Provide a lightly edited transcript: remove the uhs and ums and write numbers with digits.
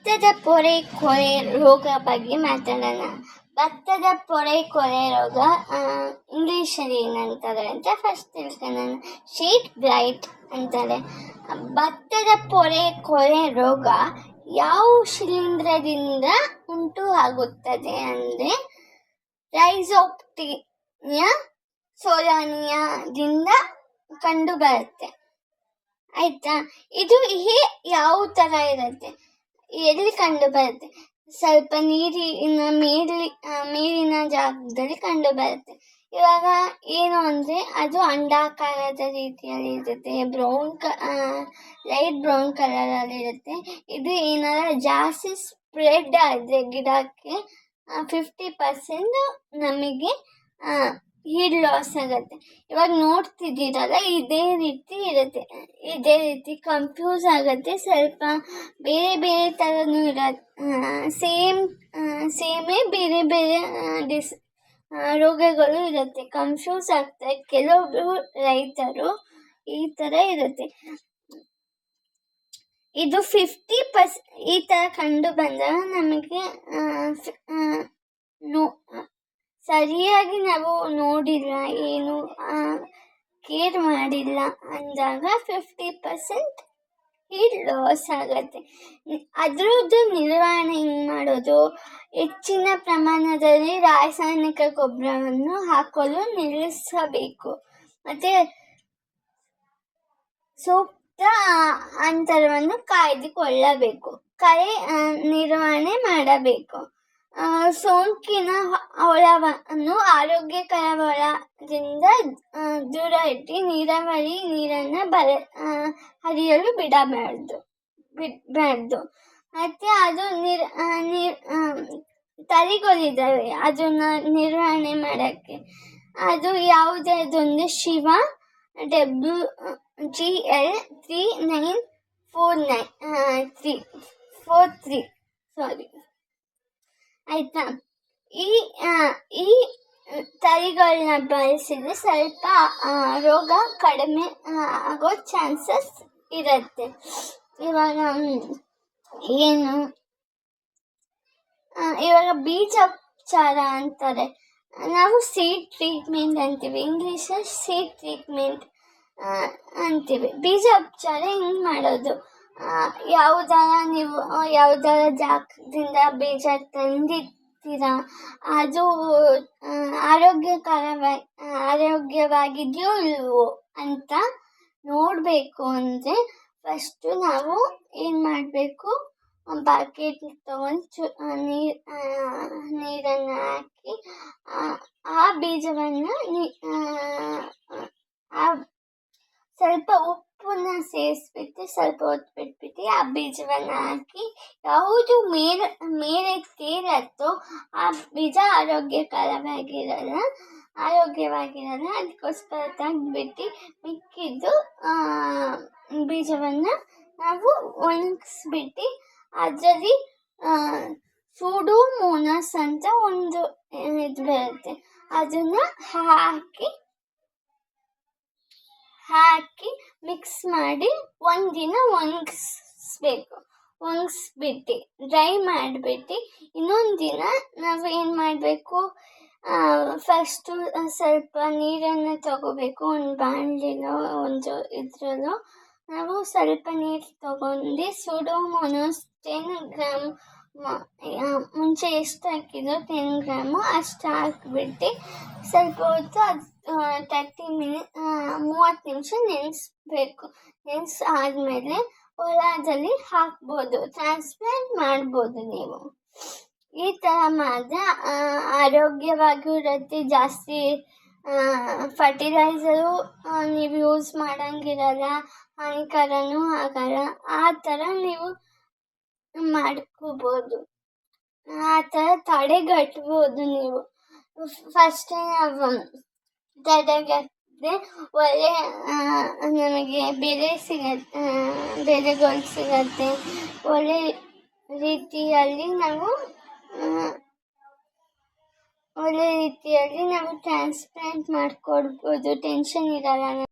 ಭತ್ತದ ಪೊರೆ ಕೊಳೆ ರೋಗ ಬಗ್ಗೆ ಮಾತಾಡೋಣ. ಭತ್ತದ ಪೊರೆ ಕೊಳೆ ರೋಗ ಇಂಗ್ಲೀಷಲ್ಲಿ ಏನಂತಾರೆ ಅಂತ ಫಸ್ಟ್ ತಿಳ್ಕೊಳ್ಳೋಣ. ಶೀಟ್ ಬ್ಲೈಟ್ ಅಂತಾರೆ. ಭತ್ತದ ಪೊರೆ ಕೊಳೆ ರೋಗ ಯಾವ ಶಿಲೀಂಧ್ರದಿಂದ ಉಂಟು ಆಗುತ್ತದೆ ಅಂದರೆ ರೈಜೋಪ್ಟೀನಿಯಾ ಸೋಲಾನಿಯಾದಿಂದ ಕಂಡು ಬರುತ್ತೆ. ಆಯ್ತಾ? ಇದು ಯಾವ ಥರ ಇರುತ್ತೆ, ಎಲ್ಲಿ ಕಂಡು ಬರುತ್ತೆ? ಸ್ವಲ್ಪ ಮೇಲಿನ ಜಾಗದಲ್ಲಿ ಕಂಡು ಬರುತ್ತೆ. ಇವಾಗ ಏನು ಅಂದರೆ ಅದು ಅಂಡಾಕಾರದ ರೀತಿಯಲ್ಲಿ ಇರುತ್ತೆ, ಲೈಟ್ ಬ್ರೌನ್ ಕಲರಲ್ಲಿ ಇರುತ್ತೆ. ಇದು ಏನಾರ ಜಾಸ್ತಿ ಸ್ಪ್ರೆಡ್ ಆದರೆ ಗಿಡಕ್ಕೆ 50% ನಮಗೆ ಹೀಡ್ ಲಾಸ್ ಆಗುತ್ತೆ. ಇವಾಗ ನೋಡ್ತಿದ್ದೀರಲ್ಲ, ಇದೇ ರೀತಿ ಕನ್ಫ್ಯೂಸ್ ಆಗುತ್ತೆ. ಸ್ವಲ್ಪ ಬೇರೆ ಬೇರೆ ಥರನೂ ಸೇಮೇ ಬೇರೆ ಬೇರೆ ರೋಗಗಳು ಇರುತ್ತೆ. ಕನ್ಫ್ಯೂಸ್ ಆಗ್ತಾರೆ ಕೆಲವೊಬ್ರು ರೈತರು. ಈ ಥರ ಇರುತ್ತೆ. ಇದು 50% ಈ ಥರ ಕಂಡು ಬಂದಾಗ ನಮಗೆ ಸರಿಯಾಗಿ ನಾವು ನೋಡಿಲ್ಲ, ಏನು ಕೇರ್ ಮಾಡಿಲ್ಲ ಅಂದಾಗ 50% ಹೀಡ್ ಲಾಸ್ ಆಗುತ್ತೆ. ಅದರದ್ದು ನಿರ್ವಹಣೆ ಹೆಂಗೆ ಮಾಡೋದು? ಹೆಚ್ಚಿನ ಪ್ರಮಾಣದಲ್ಲಿ ರಾಸಾಯನಿಕ ಗೊಬ್ಬರವನ್ನು ಹಾಕಲು ನಿಲ್ಲಿಸಬೇಕು. ಮತ್ತು ಸೂಕ್ತ ಅಂತರವನ್ನು ಕಾಯ್ದುಕೊಳ್ಳಬೇಕು. ಕಳೆ ನಿರ್ವಹಣೆ ಮಾಡಬೇಕು. ಸೋಂಕಿನ ಹೊಳವನ್ನು ಆರೋಗ್ಯಕರ ಹೊಳದಿಂದ ದೂರ ಇಟ್ಟು ನೀರಾವರಿ ನೀರನ್ನು ಹರಿಯಲು ಬಿಡಬಾರ್ದು. ಮತ್ತು ಅದು ತಳಿಗಳಿದ್ದಾವೆ ಅದನ್ನ ನಿರ್ವಹಣೆ ಮಾಡೋಕ್ಕೆ. ಅದು ಯಾವುದೇ ಅದೊಂದು ಶಿವ WGL 3943 ಆಯಿತಾ? ಈ ತಳಿಗಳನ್ನ ಬಳಸಿದ್ರೆ ಸ್ವಲ್ಪ ರೋಗ ಕಡಿಮೆ ಆಗೋ ಚಾನ್ಸಸ್ ಇರುತ್ತೆ. ಇವಾಗ ಬೀಜೋಪಚಾರ ಅಂತಾರೆ. ನಾವು ಸೀಡ್ ಟ್ರೀಟ್ಮೆಂಟ್ ಅಂತೀವಿ, ಇಂಗ್ಲೀಷಲ್ಲಿ ಸೀಡ್ ಟ್ರೀಟ್ಮೆಂಟ್ ಅಂತೀವಿ. ಬೀಜೋಪಚಾರ ಹೆಂಗೆ ಮಾಡೋದು? ಯಾವುದಾರ ಜಾಗದಿಂದ ಬೀಜ ತಂದಿರ್ತೀರ, ಅದು ಆರೋಗ್ಯವಾಗಿದೆಯೋ ಇಲ್ವೋ ಅಂತ ನೋಡಬೇಕು ಅಂದರೆ ಫಸ್ಟು ನಾವು ಏನು ಮಾಡಬೇಕು, ಬಕೆಟ್ ತೊಗೊಂಡು ನೀರನ್ನು ಹಾಕಿ ಆ ಬೀಜವನ್ನು ಸ್ವಲ್ಪ ಉಪ್ಪನ್ನ ಸೇರಿಸ್ಬಿಟ್ಟು ಸ್ವಲ್ಪ ಹೊತ್ತು ಬಿಟ್ಬಿಟ್ಟು ಆ ಬೀಜವನ್ನು ಹಾಕಿ ಯಾವುದು ಮೇಲೆ ತೇಲತ್ತೋ ಆ ಬೀಜ ಆರೋಗ್ಯವಾಗಿರಲ್ಲ. ಅದಕ್ಕೋಸ್ಕರ ತೆಗೆದ್ಬಿಟ್ಟು ಮಿಕ್ಕಿದ್ದು ಬೀಜವನ್ನು ನಾವು ಒಣಗಿಸ್ಬಿಟ್ಟು ಅದರಲ್ಲಿ ಸೂಡೋಮೋನಾಸ್ ಅಂತ ಒಂದು ಇದು ಬರುತ್ತೆ, ಅದನ್ನು ಹಾಕಿ ಮಿಕ್ಸ್ ಮಾಡಿ ಒಂದಿನ ಒಣಗಿಸ್ಬಿಟ್ಟು ಡ್ರೈ ಮಾಡಿಬಿಟ್ಟು ಇನ್ನೊಂದು ದಿನ ನಾವು ಏನು ಮಾಡಬೇಕು, ಫಸ್ಟು ಸ್ವಲ್ಪ ನೀರನ್ನು ತಗೋಬೇಕು. ಒಂದು ಬಾಣಲಿನೋ ಒಂದು ಇದರಲ್ಲೋ ನಾವು ಸ್ವಲ್ಪ ನೀರು ತಗೊಂಡು ಸೂಡೋಮೋನಾಸ್ 10 ಗ್ರಾಮ್, ಮುಂಚೆ ಎಷ್ಟು ಹಾಕಿದ್ರು 10 ಗ್ರಾಮು ಅಷ್ಟು ಹಾಕಿಬಿಟ್ಟು ಸ್ವಲ್ಪ ಹೊತ್ತು 30 ನಿಮಿಷ ನೆನೆಸ್ಬೇಕು. ಆದಮೇಲೆ ಹೊಲದಲ್ಲಿ ಹಾಕ್ಬೋದು, ಟ್ರಾನ್ಸ್ಪ್ಲಾಂಟ್ ಮಾಡ್ಬೋದು ನೀವು. ಈ ಥರ ಮಾಡಿದ್ರೆ ಆರೋಗ್ಯವಾಗಿಯೂ ಇರುತ್ತೆ. ಜಾಸ್ತಿ ಫರ್ಟಿಲೈಸರು ನೀವು ಯೂಸ್ ಮಾಡೋಂಗಿರಲ್ಲ, ಹಾನಿಕರನೂ ಆಗಲ್ಲ. ಆ ಥರ ನೀವು ಮಾಡ್ಕೋಬೋದು, ಆ ಥರ ತಡೆಗಟ್ಬೋದು ನೀವು. ಫಸ್ಟೇ ನಾವು ತಡೆಗಟ್ಟಿದ್ರೆ ಒಳ್ಳೆ ನಮಗೆ ಬೆಲೆಗಳು ಸಿಗತ್ತೆ. ಒಳ್ಳೆ ರೀತಿಯಲ್ಲಿ ನಾವು ಟ್ರಾನ್ಸ್ಪ್ಲಾಂಟ್ ಮಾಡಿಕೊಡ್ಬೋದು, ಟೆನ್ಷನ್ ಇರಲ್ಲ.